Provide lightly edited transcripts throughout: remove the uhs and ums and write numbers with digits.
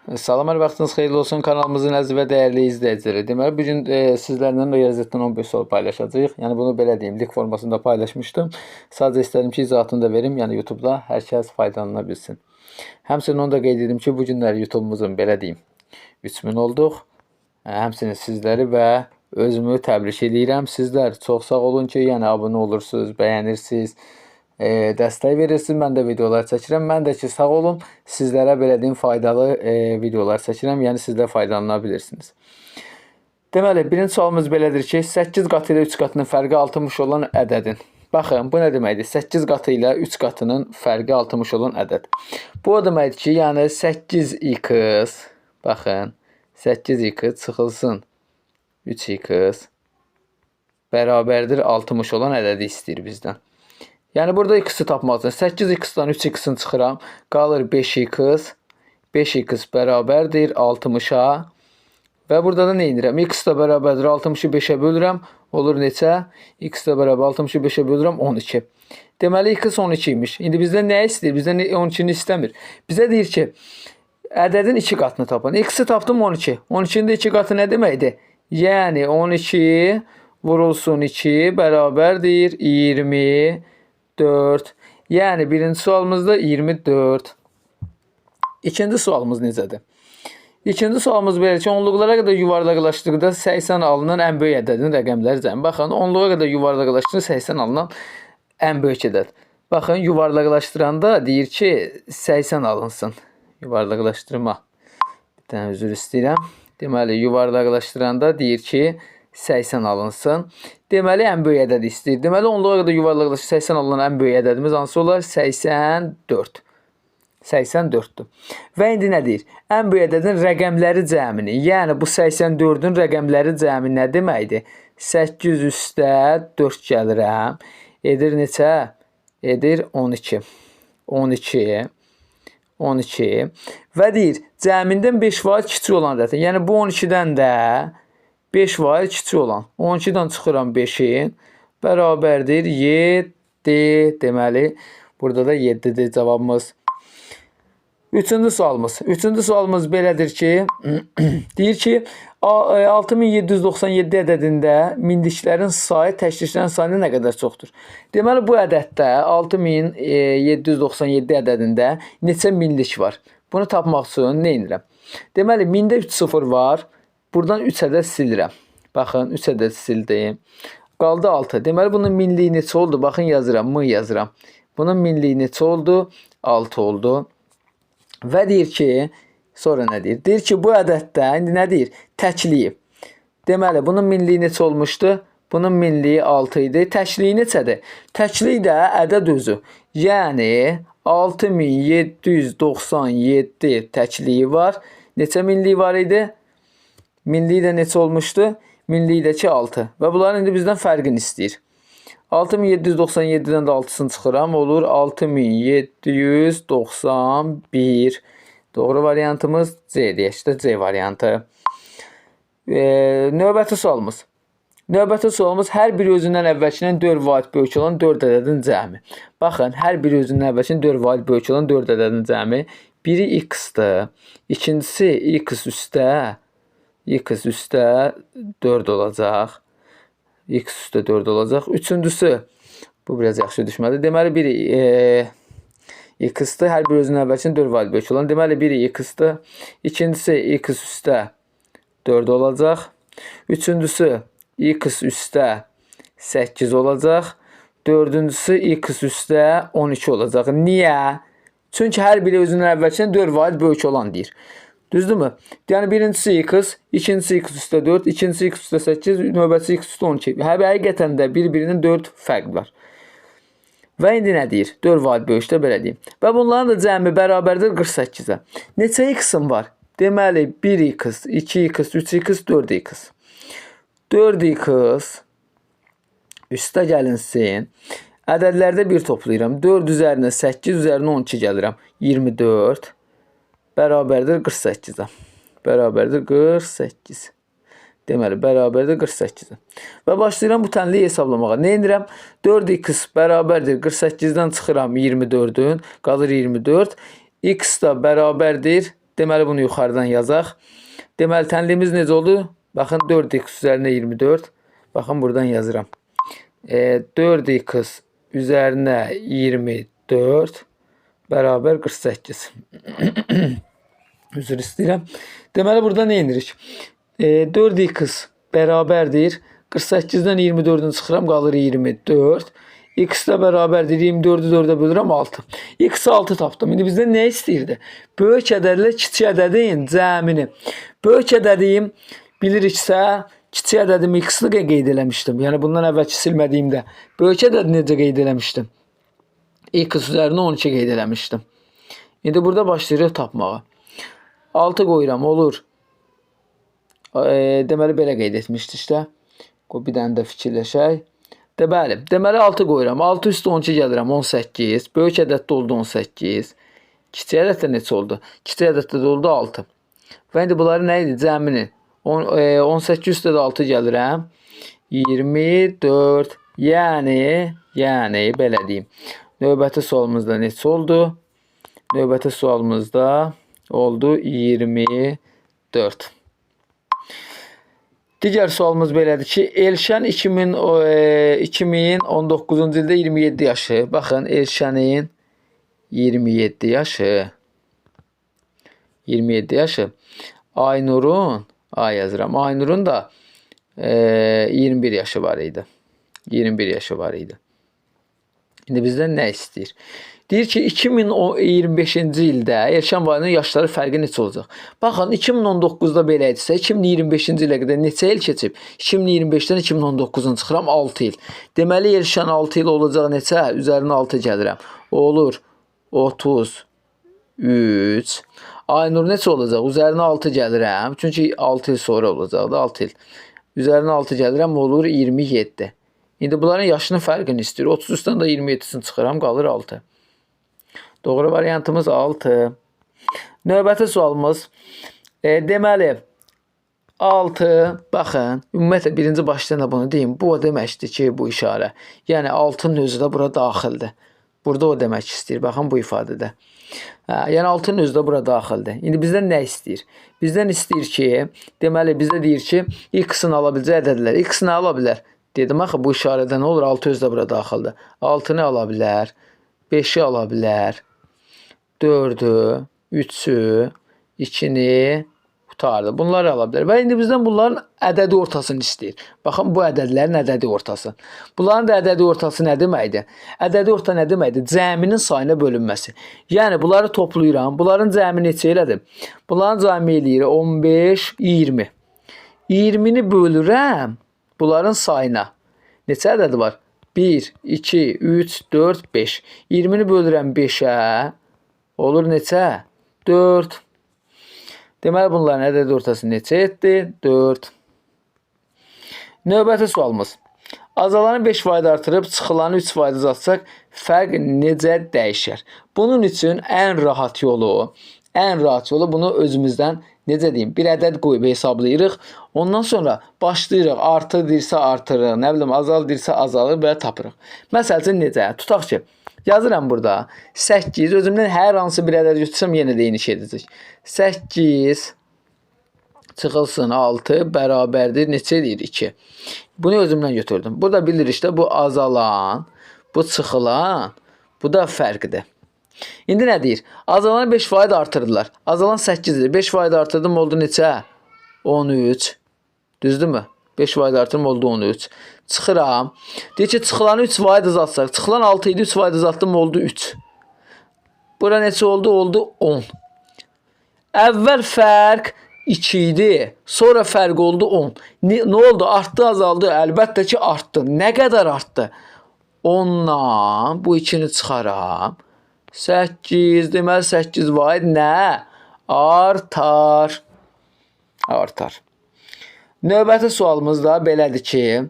Salam, hər vaxtınız xeyirli olsun kanalımızın əziz və dəyərli izləyiciləri. Deməli, bugün sizlərlə riyaziyyatdan 15 sual paylaşacağıq. Yəni bunu belə deyim, lik formasında paylaşmışdım. Sadəcə istədim ki, izahatını da verim. Yəni YouTube-da hər kəs faydalana bilsin. Həmçinin onu da qeyd edim ki, bu günlər YouTube-umuzun belə deyim 3000 olduq. Həmçinin sizləri və özümü təbrik edirəm. Sizlər çox sağ olun ki, yəni abunə olursunuz, bəyənirsiniz, dəstək verirsiniz. Mən də videolar çəkirəm. Mən də ki, sağ olun, sizlərə belə deyim faydalı videolar çəkirəm. Yəni siz də faydalana bilirsiniz. Deməli, birinci sualımız belədir ki, 8 qatı ilə 3 qatının fərqi 60 olan ədədin. Baxın, bu nə deməkdir? 8 qatı ilə 3 qatının fərqi 60 olan ədəd. Bu o deməkdir ki, yəni 8x, baxın, 8x çıxılsın 3x bərabərdir 60 olan ədədi istəyir bizdən. Yəni burada x-i tapmaq üçün 8x-dan 3x-ni çıxıram, qalır 5x. 5x bərabərdir 60-a. Və burada da nə edirəm? X da bərabərdir 60-ı 5-ə bölürəm. Olur neçə? X da bərabər 60-ı 5-ə bölürəm 12. Deməli x 12 imiş. İndi bizdən nə istəyir? Bizdən 12-ni istəmir. Bizə deyir ki, ədədin 2 qatını tapın. X-i tapdım 12. 12-nin də 2 qatı nə deməkdir? Yəni 12 vurulsun 2 bərabərdir 24. Yəni birinci sualımızda 24. İkinci sualımız necədir? İkinci sualımız belə ki, onluqlara qədər yuvarlaqlaşdıqda 80 alınan ən böyük ədədin rəqəmləri cəmi. Baxın, onluğa qədər yuvarlaqlaşdırda 80 alınan ən böyük ədəd. Baxın, yuvarlaqlaşdıranda deyir ki, 80 alınsın. Yuvarlaqlaşdırma. Bir dənə üzr istəyirəm. Deməli, yuvarlaqlaşdıranda deyir ki, 80 alınsın. Deməli, ən böyük ədəd istəyir. Deməli, onluğa qədər yuvarlaqlaşdırda 80 alınan ən böyük ədədimiz hansı olar? 84. 84'dür. Və indi nə deyir? Ən böyük ədədin rəqəmləri cəmini, yəni bu 84-ün rəqəmləri cəmi nə deməkdir? 8 üstə 4 gəlirəm. Edir neçə? Edir 12. 12. 12. Və deyir, cəmindən 5% kiçik olan ədəd. Yəni bu 12-dən də 5% kiçik olan. 12-dən çıxıram 5-in. Bərabərdir 7. Deməli, burada da 7-dir cavabımız. Üçüncü sualımız belədir ki, deyir ki, 6797 ədədində mindiklərin sayı təşkilçilərin sayına nə qədər çoxdur? Deməli, bu ədəddə 6797 ədədində neçə minlik var? Bunu tapmaq üçün nə edirəm? Deməli, mində 3 sıfır var. Buradan 3 ədəd silirəm. Baxın, 3 ədəd sildim. Qaldı 6. Deməli, bunun minliyi neçə oldu? Baxın, yazıram, m yazıram. Bunun minliyi neçə oldu? 6 oldu. Və deyir ki, sonra nə deyir? Deyir ki, bu ədəddə, indi nə deyir? Təkliyi. Deməli, bunun minliyi neçə olmuşdu? Bunun minliyi 6 idi. Təkliyi neçədir? Təkliyi də ədəd özü. Yəni, 6797 təkliyi var. Neçə minliyi var idi? Minliyi də neçə olmuşdu? Minliyi də ki, 6. Və bunların indi bizdən fərqini istəyir. 6797-dən də 6-sını çıxıram. Olur 6791. Doğru variantımız C-dir. İşte C variantı. Növbəti sualımız. Növbəti sualımız hər biri özündən əvvəlkindən 4 vaid böyük olan 4 ədədin cəmi. Baxın, hər biri özündən əvvəlkindən 4 vaid böyük olan 4 ədədin cəmi. Biri x-dır. İkincisi x üstə 4 olacaq. X üstə 4 olacaq. Üçüncüsü, bu biraz yaxşı düşmədi. Deməli, biri x-dır. Hər bir özünün əvvəlkindən 4 vaid böyük olan. Deməli, biri x-dır. İkincisi, x üstə 4 olacaq. Üçüncüsü, x üstə 8 olacaq. Dördüncüsü, x üstə 12 olacaq. Niyə? Çünki hər biri özünün əvvəlkindən 4 vaid böyük olan deyir. Düzdürmü? Yəni birincisi x, ikincisi x üstə 4, ikincisi x üstə 8, növbəti x üstə 12. Həqiqətən də bir-birinin 4 fərq var. Və indi nə deyir? 4 vaid böyükdə belə deyim. Və bunların da cəmi bərabərdir 48-ə. Neçə x-im var? Deməli 1x, 2x, 3x, 4x. 4x üstə gəlinsin. Ədədlərdə 1 toplayıram. 4 üzərinə 8, üzərinə 12 gəlirəm. 24. Bərabərdir 48-ə. Bərabərdir 48. Deməli, bərabərdir 48-ə. Və başlayıram bu tənliyi hesablamağa. Nə edirəm? 4x bərabərdir 48-dən çıxıram 24-ün. Qalır 24. X da bərabərdir Deməli bunu yuxarıdan yazaq. Deməli tənliyimiz necə oldu? Baxın 4x üzərinə 24. Baxın buradan yazıram. 4x üzərinə 24 bərabər 48. Üzr istəyirəm. Deməli burada nə edirik? 4x bərabərdir. 48-dən 24-ünü çıxıram, qalır 24. X də bərabərdir. 24-ü 4-ə bölürəm 6. X 6 tapdım. İndi bizdən nə istəyirdi? Böyük ədədlə kiçik ədədin cəmini. Böyük ədədiyim biliriksə, kiçik ədədim X-ı qeyd eləmişdim. Yəni bundan əvvəlki silmədiyimdə böyük ədədi necə qeyd eləmişdim? X üzərinə 12 qeyd eləmişdim. İndi burada başlayırıq tapmağa. 6 qoyuram, olur. Deməli belə qeyd etmişdik də. Bir dənə də fikirləşək. Deməli 6 qoyuram. 6 üstü 12 gəlirəm 18. Böyük ədəddə oldu 18. Kiçik ədəddə neçə oldu? Kiçik ədəddə də oldu 6. Və indi bunları nə idi? Cəmini. 18 üstə də 6 gəlirəm. 24. Yəni belə deyim. Növbəti sualımızda neçə oldu? Növbəti sualımızda oldu 24. Digər sualımız belədir ki, Elşən 2019-cu ildə 27 yaşı. Baxın, Elşənin 27 yaşı. 27 yaşı. Aynurun, yazıram. Aynurun da 21 yaşı var idi. 21 yaşı var idi. İndi bizdən nə istəyir? Deyir ki, 2025-ci ildə Elşən və Aynurun yaşları fərqi neçə olacaq? Baxın, 2019-da belə edirsə, 2025-ci ilə qədər neçə il keçib? 2025-dən 2019-un çıxıram 6 il. Deməli, Elşən 6 il olacaq neçə? Üzərinə 6 gəlirəm. Olur 33. Aynur neçə olacaq? Üzərinə 6 gəlirəm. Çünki 6 il sonra olacaqdı, 6 il. Üzərinə 6 gəlirəm, olur 27. İndi bunların yaşının fərqini istəyir. 33-dən də 27-sini çıxıram, qalır 6. Doğru variantımız 6. Növbəti sualımız. Deməli, 6, baxın, ümumiyyətlə birinci başdan da bunu deyim. Bu o deməkdir ki, bu işarə. Yəni 6-nın özü də bura daxildir. Burada o demək istəyir. Baxın bu ifadədə. Yəni 6-nın özü də bura daxildir. İndi bizdən nə istəyir? Bizdən istəyir ki, deməli bizə deyir ki, x-ını ala biləcək ədədlər. X-ını ala bilər. Dedim, axı bu işarədə nə olur? 6 özü də bura daxildir. 6-nı ala bilər. 5-i ala bilər. 4-ü, 3-ü, 2-ni qutardı. Bunları ala bilər. Və indi bizdən bunların ədədi ortasını istəyir. Baxın, bu ədədlərin ədədi ortası. Bunların da ədədi ortası nə deməkdir? Ədədi orta nə deməkdir? Cəminin sayına bölünməsi. Yəni, bunları toplayıram. Bunların cəmi neçə elədir? Bunların cəmi eləyir 15, 20. 20-ni bölürəm bunların sayına. Neçə ədədi var? 1, 2, 3, 4, 5. 20-ni bölürəm 5-ə. Olur neçə? 4. Deməli, bunların ədədi ortası neçə etdi? 4. Növbəti sualımız. Azalanı 5% artırıb çıxılanı 3% azaltsaq, fərq necə dəyişər? Bunun üçün ən rahat yolu bunu özümüzdən necə deyim, bir ədəd qoyub hesablayırıq. Ondan sonra başlayırıq, artır deyirsə artırırıq, nə bilim, azal deyirsə azalır və tapırıq. Məsəl üçün necə? Tutaq ki, yazıram burada 8, özümdən hər hansı bir ədəd götürsəm yenə də eyni şey edəcək. 8 çıxılsın 6 bərabərdir, neçə edir? 2. Bunu özümdən götürdüm. Burada bilirik də bu azalan, bu çıxılan, bu da fərqdir. İndi nə deyir? Azalanı 5% artırdılar. Azalan 8-dir. 5% artırdım, oldu neçə? 13. Düzdürmü? 5% artırım oldu 13. Çıxıram. Deyir ki, çıxılanı 3% azaltsaq. Çıxılan 6 idi, 3% azaltdım, oldu 3. Bura neçə oldu? Oldu 10. Əvvəl fərq 2 idi. Sonra fərq oldu 10. Nə oldu? Artdı, azaldı? Əlbəttə ki, artdı. Nə qədər artdı? 10-dan bu 2-ni çıxaram. 8, deməli 8% nə? Artar. Artar. Növbəti sualımız da belədir ki,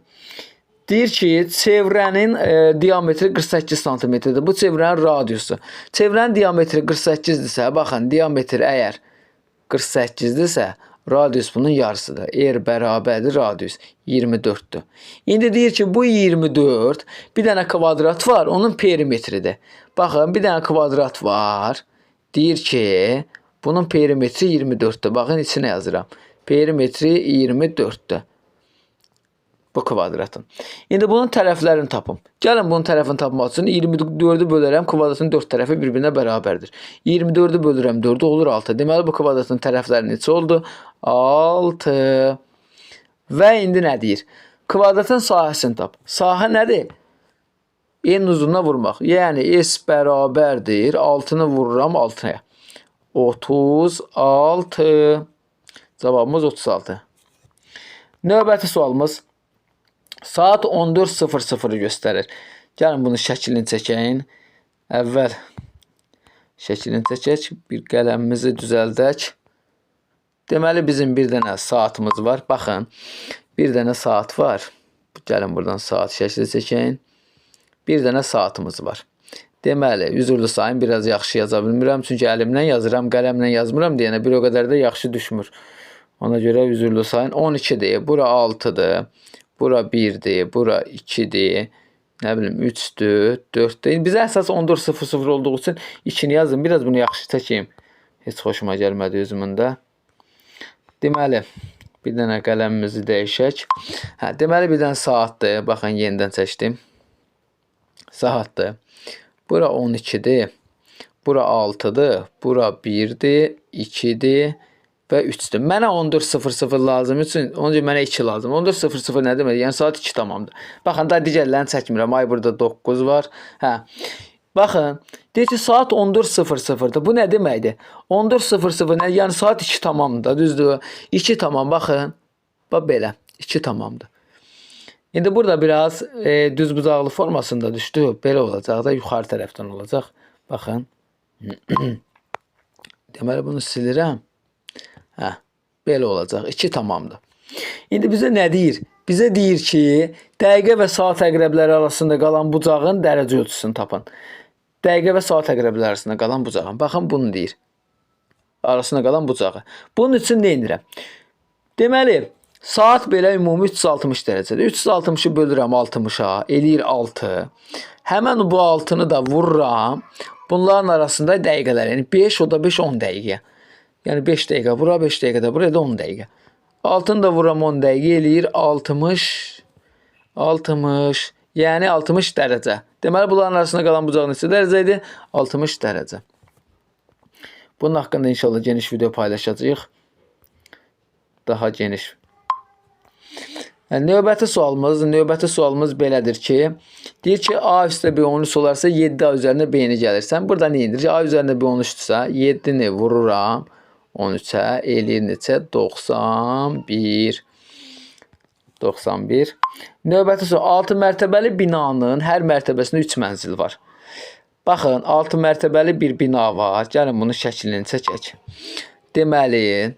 deyir ki, çevrənin diametri 48 cm-dir. Bu çevrənin radiusu. Çevrənin diametri 48-dirsə, baxın, diametr əgər 48-dirsə, radius bunun yarısıdır. R bərabərdir radius 24-dür. İndi deyir ki, bu 24, bir dənə kvadrat var, onun perimetridir. Baxın, bir dənə kvadrat var. Deyir ki, Bunun perimetri 24'dür. Baxın, içinə yazıram. Perimetri 24'dür. Bu kvadratın. İndi bunun tərəflərini tapım. Gəlin bunun tərəfini tapmaq üçün 24'ü bölərəm. Kvadratın 4 tərəfi bir-birinə bərabərdir. 24'ü bölürəm 4'ü olur 6. Deməli bu kvadratın tərəfləri neçə oldu? 6. Və indi nə deyir? Kvadratın sahəsini tap. Sahə nədir? En uzununa vurmaq. Yəni S bərabərdir. 6'nı vururam 6'ya. 36. Cavabımız 36. Növbəti sualımız saat 14:00 göstərir. Gəlin bunu şəklini çəkəyin. Əvvəl şəklini çəkək. Bir qələmimizi düzəldək. Deməli bizim bir dənə saatımız var. Baxın. Bir dənə saat var. Gəlin buradan saat şəkli çəkəyin. Bir dənə saatımız var. Deməli, üzrlü sayın biraz yaxşı yaza bilmirəm. Çünki əlimlə yazıram, qələmlə yazmıram deyənə bir o qədər də yaxşı düşmür. Ona görə üzrlü sayın 12'dir. Bura 6'dır. Bura 1'dir. Bura 2'dir. Nə bilim 3'dür, 4'dür. Bizə əsas 14:00 olduğu üçün 2'ni yazın. Biraz bunu yaxşı çəkeyim. Heç xoşuma gəlmədi özümün də. Deməli, bir dənə qələmimizi dəyişək. Deməli bir dənə saatdır. Baxın, yenidən çəkdim. Saatdır. Bura 12'dir. Bura 6'dır. Bura 1'dir, 2'dir və 3'dür. Mənə 14:00 lazım üçün, onca mənə 2 lazım. 14:00 nə demək? Yəni saat 2 tamamdır. Baxın, da digərlərini çəkmirəm. Ay burada 9 var. Baxın, deyir ki, saat 14:00'dır. Bu nə deməkdir? 14:00 nə? Yəni saat 2 tamamdır, düzdür? 2 tamam, baxın. Bax belə, 2 tamamdır. İndi burada biraz düzbucaqlı formasında düşdü. Belə olacaq da, yuxarı tərəfdən olacaq. Baxın. Deməli bunu silirəm. Belə olacaq. 2 tamamdır. İndi bizə nə deyir? Bizə deyir ki, dəqiqə və saat əqrəbləri arasında qalan bucağın dərəcə ölçüsünü tapın. Dəqiqə və saat əqrəbləri arasında qalan bucağın. Baxın, bunu deyir. Arasında qalan bucağı. Bunun üçün nə edirəm? Deməli, saat belə ümumi 360 dərəcədir. 360'ı bölürəm 60'a, eləyir 6. Həmən bu 6'nı da vururam. Bunların arasında dəqiqələr. Yəni 5, o da 5, 10 dəqiqə. Yəni 5 dəqiqə bura, 5 dəqiqə də buraya da 10 dəqiqə. 6'nı da vururam 10 dəqiqə, eləyir 60. Yəni 60 dərəcə. Deməli bunların arasında qalan bucaq neçə dərəcə idi? 60 dərəcə. Bunun haqqında inşallah geniş video paylaşacağıq. Daha geniş. Növbəti sualımız belədir ki, deyir ki, A üstə B 13 olarsa 7A üzərinə B-ni gəlirsən. Burada nə edir? A üzərinə B 13-dürsə 7'ni vururam 13'ə, eləyir neçə? 91. Növbəti sual. 6 mərtəbəli binanın hər mərtəbəsində 3 mənzil var. Baxın, 6 mərtəbəli bir bina var. Gəlin bunu şəklini çəkək. Deməli,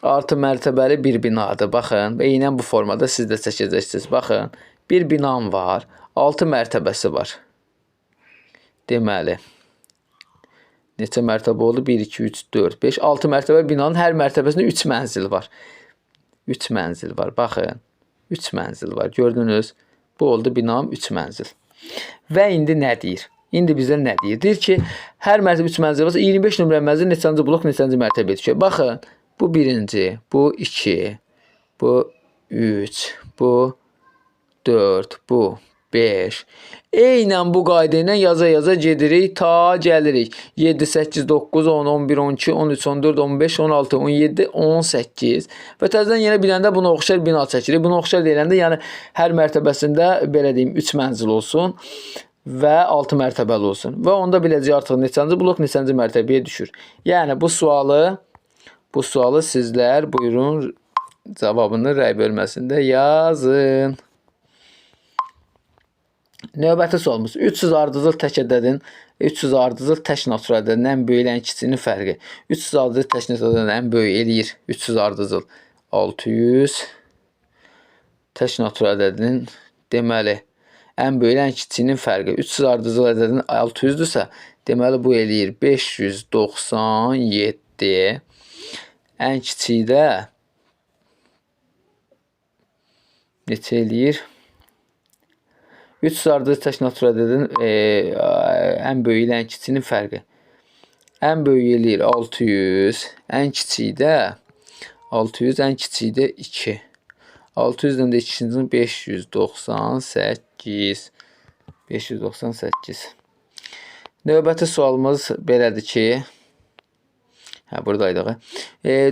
6 mərtəbəli bir binadır. Baxın, və eynən bu formada siz də çəkəcəksiniz. Baxın, bir binam var. 6 mərtəbəsi var. Deməli, neçə mərtəbə oldu? 1, 2, 3, 4, 5, 6 mərtəbə binanın hər mərtəbəsində 3 mənzil var. 3 mənzil var. Baxın, 3 mənzil var. Gördünüz? Bu oldu binam 3 mənzil. Və indi nə deyir? İndi bizə nə deyir? Deyir ki, hər mərtəbə 3 mənzil varsa 25 nömrə mənzil neçənci blok, neçənci mərtəbəyə düşür. Baxın, bu 1-ci, bu 2, bu 3, bu 4, bu 5. Eynən bu qayda ilə yaza gedirik, ta gəlirik. 7, 8, 9, 10, 11, 12, 13, 14, 15, 16, 17, 18. Və təzədən yenə bir dənə də buna oxşar bina çəkirik. Buna oxşar deyiləndə, yəni hər mərtəbəsində, belə deyim, 3 mənzil olsun və 6 mərtəbəli olsun. Və onda biləcək artıq neçənci blok, neçənci mərtəbəyə düşür. Yəni bu sualı sizlər buyurun cavabını rəy bölməsində yazın. Növbəti sualımız. 300 ardıcıl tək ədədin 300 ardıcıl tək natural ədədin ən böyük ilə ən kiçiyinin fərqi. 300 ardıcıl tək natural ədədin ən böyük eləyir 300 ardıcıl 600. Tək natural ədədin deməli ən böyük ilə ən kiçiyinin fərqi. 300 ardıcıl ədədin 600-dürsə, deməli bu eləyir 597. Ən kiçiyi də neçə eləyir? 300 ardıcıl tək natural ədədin ən böyük ilə ən kiçiyinin fərqi. Ən böyüyü eləyir 600. Ən kiçiyi də 600, ən kiçiyi də 2. 600-dən də 2-sinin 598. 598. Növbəti sualımız belədir ki, buradaydıq.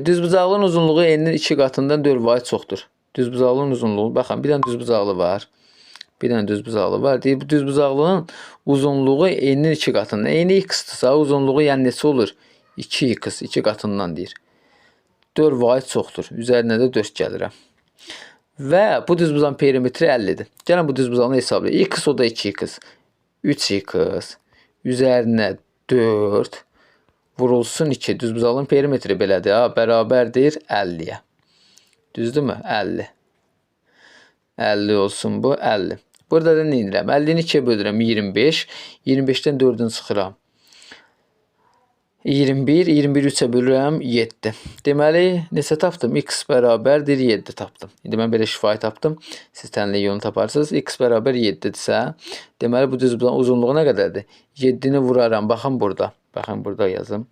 Düzbucaqlının uzunluğu n-in 2 qatından 4 vahid çoxdur. Düzbucaqlının uzunluğu, baxın, bir dənə düzbucaqlı var. Bir dənə düzbucaqlı var. Deyir, bu düzbucaqlının uzunluğu n-in 2 qatından. N x-dırsa, uzunluğu yəni neçə olur? 2x, 2 qatından deyir. 4 vahid çoxdur. Üzərinə də 4 gəlirəm. Və bu düzbucağın perimetri 50-dir. Gəlin bu düzbucağını hesablayaq. X o da 2x. 3x. Üzərinə 4 vurulsun 2. Düzbucağın perimetri belədir. Bərabərdir 50-yə. Düzdürmü? 50. 50 olsun bu. 50. Burada da nə edirəm? 50-ni 2-yə bölürəm. 25. 25-dən 4-ünü çıxıram. 21. 21-i 3-ə bölürəm. 7. Deməli, neçə tapdım? X bərabərdir 7 tapdım. İndi mən belə şifahi tapdım. Siz tənlik yolunu taparsınız. X bərabər 7-dirsə, deməli, bu düzbucağın uzunluğu nə qədərdir? 7-ni vuraram. Baxın burada. Baxın burada yazım.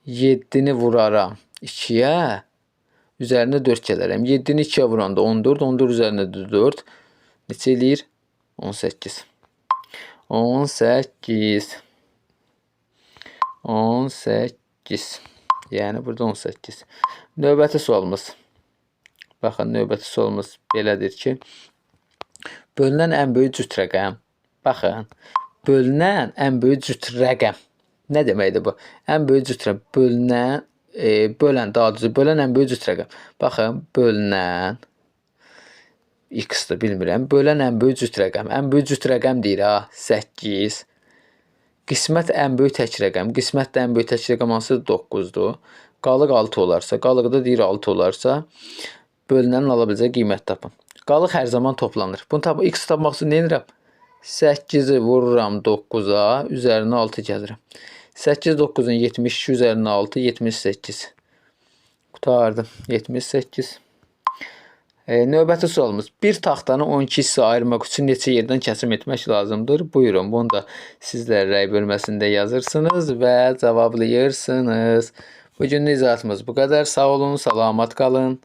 7-ni vuraram 2-yə. Üzərinə 4 gələrəm. 7-ni 2-yə vuranda 14. 14 üzərinə 4. Neçə eləyir? 18. 18. 18. Yəni burada 18. Növbəti sualımız. Baxın, növbəti sualımız belədir ki, bölünən ən böyük cüt rəqəm. Baxın, bölünən ən böyük cüt rəqəm. Nə deməkdir bu? Ən böyük cüt rəqəm. Bölən ən böyük cüt rəqəm. Baxın, bölünən x-dır, bilmirəm. Bölən ən böyük cüt rəqəm. Ən böyük cüt rəqəm deyir, 8. Qismət ən böyük tək rəqəm. Qismət də ən böyük tək rəqəm hansıdır? 9-dur. Qalıq 6 olarsa, qalıq da deyir 6 olarsa, bölünənin ala biləcək qiymət tapın. Qalıq hər zaman toplanır. Bunu x tapmaq üçün nə edirəm? 8-i vururam 9-a, üzərinə 6 gəlirəm. 8 9-un 72 üzərinə 6, 78. Qutardım. 78. Növbəti sualımız. Bir taxtanı 12 hissə ayırmaq üçün neçə yerdən kəsim etmək lazımdır? Buyurun, bunu da sizlər rəy bölməsində yazırsınız və cavablayırsınız. Bugünlük izahatımız bu qədər. Sağ olun, salamat qalın.